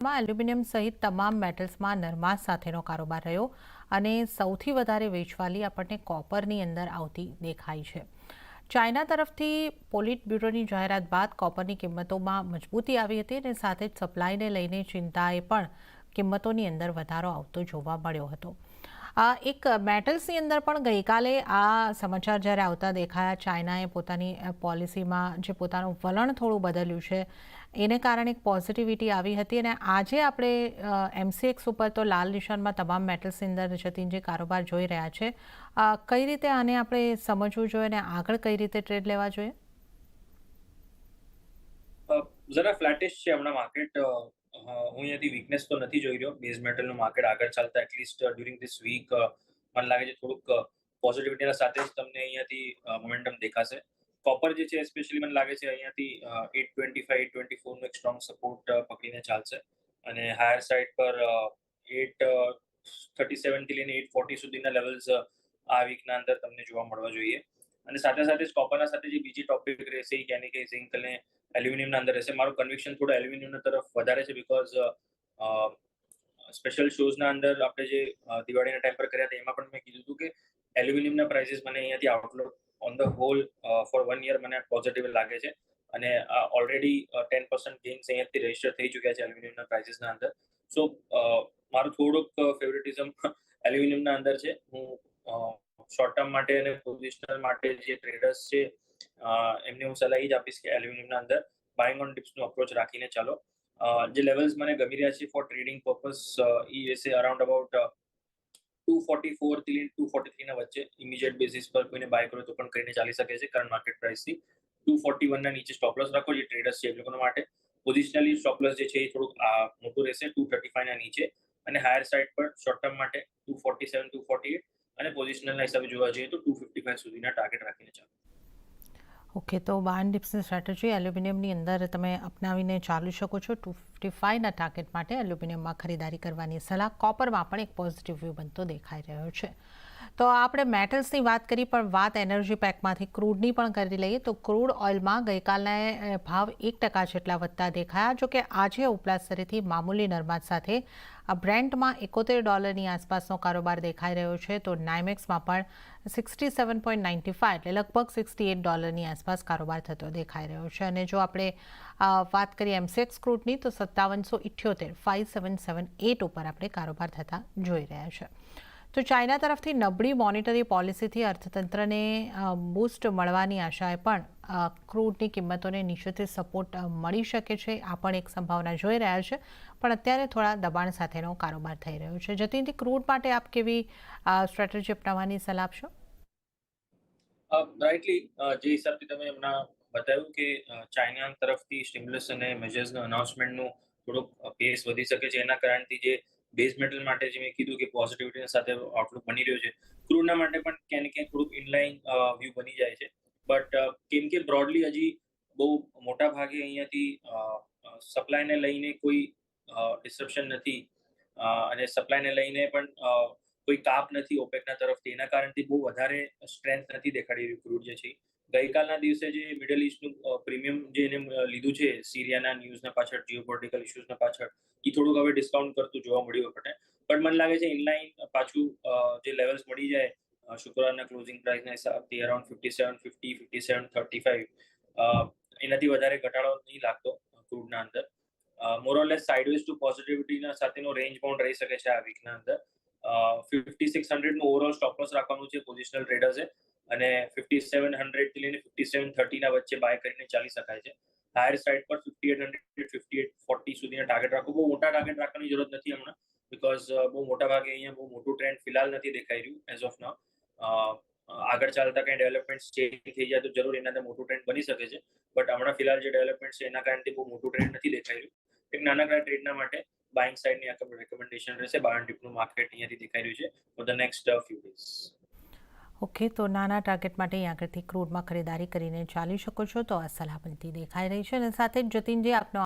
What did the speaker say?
Aluminium સહિત તમામ મેટલ્સમાં નરમાશ સાથેનો કારોબાર રહ્યો અને સૌથી વધારે વેચવાલી આપણને કોપરની અંદર આવતી દેખાય છે. ચાઇના તરફથી પોલિટ બ્યુરોની જાહેરાત બાદ કોપરની કિંમતોમાં મજબૂતી આવી હતી અને સાથે જ સપ્લાયને લઈને ચિંતાએ પણ કિંમતોની અંદર વધારો આવતો જોવા મળ્યો હતો. એક મેટલ્સની અંદર પણ ગઈકાલે આ સમાચાર જ્યારે આવતા દેખાયા, ચાઇનાએ પોતાની પોલિસીમાં જે પોતાનું વલણ થોડું બદલ્યું છે એને કારણે એક પોઝિટિવિટી આવી હતી અને આજે આપણે એમસીએક્સ ઉપર તો લાલ નિશાનમાં તમામ મેટલ્સની અંદર જતીન જે કારોબાર જોઈ રહ્યા છે, કઈ રીતે આને આપણે સમજવું જોઈએ અને આગળ કઈ રીતે ટ્રેડ લેવા જોઈએ? જરા ફ્લેટિશ છે હમણાં માર્કેટ. હું અહીંયાથી વીકનેસ તો નથી જોઈ રહ્યો. બેઝ મેટલનું માર્કેટ આગળ ચાલતા એટલીસ્ટ ડ્યુરિંગ ધીસ વીક મને લાગે છે થોડુંક પોઝિટિવિટીના સાથે જ તમને અહીંયાથી મોમેન્ટમ દેખાશે. કોપર જે છે સ્પેશિયલી મને લાગે છે અહીંયાથી 825 824 નો એક સ્ટ્રોંગ સપોર્ટ પકડીને ચાલશે અને હાયર સાઇડ પર 837 થી લઈને 840 સુધીના લેવલ્સ આ વીકના અંદર તમને જોવા મળવા જોઈએ. અને સાથે સાથે જ કોપરના સાથે જે બીજી ટોપિક રહેશે એ ક્યાંની ક્યાંય ઝિંક અને એલ્યુમિનિયમના અંદર રહેશે. મારું કન્વિક્શન થોડું એલ્યુમિનિયમના તરફ વધારે છે બિકોઝ સ્પેશિયલ શોઝના અંદર આપણે જે દિવાળીના ટાઈમ પર કર્યા હતા એમાં પણ મેં કીધું હતું કે એલ્યુમિનિયમના પ્રાઇસીસ મને અહીંયાથી outlook on the whole for 1 year મને પોઝિટિવ લાગે છે અને ઓલરેડી 10% ગેઇન્સ અહીંયાથી રજીસ્ટર થઈ ચૂક્યા છે એલ્યુમિનિયમના પ્રાઇસીસના અંદર. સો મારું થોડુંક ફેવરેટિઝમ એલ્યુમિનિયમના અંદર છે. હું શોર્ટ ટર્મ માટે અને પોઝિશનલ માટે જે ટ્રેડર્સ છે એમને હું સલાહ જ આપીશ કે એલ્યુમિનિયમના અંદર બાઇંગ ઓન ડિપ્સનો અપ્રોચ રાખીને ચાલો. જે લેવલ્સ મને ગમી રહ્યા છે ફોર ટ્રેડિંગ પર્પસ એ રહેશે અરાઉન્ડ અબાઉટ 244 થી 243 ના વચ્ચે. ઇમિડિયેટ બેસિસ પર કોઈને બાય કરો તો પણ કરીને ચાલી શકે છે કરંટ માર્કેટ પ્રાઇસથી. 241 ના નીચે સ્ટોપ લોસ રાખો જે ટ્રેડર્સ છે એ લોકોના માટે. પોઝિશનલી સ્ટોપ લોસ જે છે એ થોડુંક મોટું રહેશે 235 ના નીચે અને હાયર સાઇડ પર શોર્ટ ટર્મ માટે 247 248 અને પોઝિશનલના હિસાબે જોવા જઈએ તો 255 સુધીના ટાર્ગેટ રાખીને ચાલો. ઓકે, તો બાય ડિપ્સની સ્ટ્રેટેજી એલ્યુમિનિયમની અંદર તમે અપનાવીને ચાલી શકો છો. 255ના ટાર્ગેટ માટે એલ્યુમિનિયમમાં ખરીદારી કરવાની સલાહ. કોપરમાં પણ એક પોઝિટિવ વ્યૂ બનતો દેખાઈ રહ્યો છે. તો આપણે મેટલ્સની વાત કરી, પણ વાત એનર્જી પેકમાંથી ક્રૂડની પણ કરી લઈએ. તો ક્રૂડ ઓઇલમાં ગઈકાલે ભાવ 1% જેટલા વધતા દેખાયા, જોકે આજે ઉપલા સ્તરેથી મામૂલી નરમાશ સાથે બ્રેન્ટમાં $71 આસપાસનો કારોબાર દેખાઈ રહ્યો છે. તો નાઇમેક્સમાં પણ 67.95 એટલે લગભગ $68 આસપાસ કારોબાર થતો દેખાઈ રહ્યો છે. અને જો આપણે વાત કરીએ એમસીએક્સ ક્રૂડની તો 5778 5778 ઉપર આપણે કારોબાર થતા જોઈ રહ્યા છે. તો ચાઇના તરફથી નબળી મોનિટરી પોલિસીથી અર્થતંત્રને બૂસ્ટ મળવાની આશાએ પણ ક્રૂડની કિંમતોને નીચેથી સપોર્ટ મળી શકે છે. આ પણ એક સંભાવના જોઈ રહ્યા છે, પણ અત્યારે થોડા દબાણ સાથેનો કારોબાર થઈ રહ્યો છે. જતીનથી ક્રૂડ માટે આપ કેવી સ્ટ્રેટેજી અપનાવવાની સલાહ આપશો? રાઇટલી જે હિસાબથી તમે હમણાં બતાવ્યું કે ચાઇના તરફથી સ્ટિમ્યુલસ અને મેજર્સનું અનાઉન્સમેન્ટનું થોડુંક પેસ વધી શકે છે. એના કારણથી જે બેઝ મેટલ માટે જે મેં કીધું કે પોઝિટિવિટી સાથે આઉટલુક બની રહ્યો છે, ક્રૂડના માટે પણ ક્યાંય ને ક્યાંય થોડુંક ઇનલાઇન વ્યૂ બની જાય છે. બટ કેમ કે બ્રોડલી હજી બહુ મોટા ભાગે અહીંયાથી સપ્લાયને લઈને કોઈ ડિસ્રપ્શન નથી અને સપ્લાયને લઈને પણ કોઈ કાપ નથી ઓપેકના તરફથી. એના કારણથી બહુ વધારે સ્ટ્રેન્થ નથી દેખાડી રહ્યું ક્રૂડ જે છે. ગઈકાલના દિવસે જે મિડલ ઈસ્ટનું પ્રીમિયમ જે એને લીધું છે સિરિયાના ન્યૂઝના પાછળ, જીઓપોલિટિકલ ઇશ્યુઝના પાછળ, એ થોડુંક હવે ડિસ્કાઉન્ટ કરતું જોવા મળ્યું આપણને. પણ મને લાગે છે ઇનલાઇન પાછું જે લેવલ્સ મળી જાય શુક્રવારના ક્લોઝિંગ પ્રાઇસના હિસાબથી અરાઉન્ડ 5750 5735 એનાથી વધારે ઘટાડો નહીં લાગતો ક્રૂડના અંદર. મોરલેસ સાઇડવેઝ ટુ પોઝિટિવિટીના સાથેનો રેન્જ બાઉન્ડ રહી શકે છે આ વીકના અંદર. 5600નું ઓવરઓલ સ્ટોપ લોસ રાખવાનું છે પોઝિશનલ ટ્રેડર્સે અને 5700 થી લઈને 5730 ના વચ્ચે બાય કરીને ચાલી શકાય છે. હાયર સાઇડ પર 5800 5840 સુધીના ટાર્ગેટ રાખો. બહુ મોટા ટાર્ગેટ રાખવાની જરૂરત નથી હમણાં, બિકોઝ બહુ મોટા ભાગે અહીંયા બહુ મોટું ટ્રેન્ડ ફિલહાલ નથી દેખાઈ રહ્યું એઝ ઓફ નાઉ. આગળ ચાલતા કંઈ ડેવલપમેન્ટ ચેન્જ થઈ જાય તો જરૂર એના અંદર મોટું ટ્રેન્ડ બની શકે છે. બટ હમણાં ફિલહાલ જે ડેવલપમેન્ટ છે એના કારણથી બહુ મોટું ટ્રેન્ડ નથી દેખાઈ રહ્યું. એક નાનકડા ટ્રેડના માટે બાઇંગ સાઇડની રેકમેન્ડેશન રહેશે. બાય ડીપનું માર્કેટ અહીંયાથી દેખાઈ રહ્યું છે for the next few days. Okay, તો નાના ટાર્ગેટ માટે અહીં આગળથી ક્રૂડમાં ખરીદારી કરીને ચાલી શકો છો. તો આ સલાહ બનતી દેખાઈ રહી છે. અને સાથે જ જતીનજી આપનો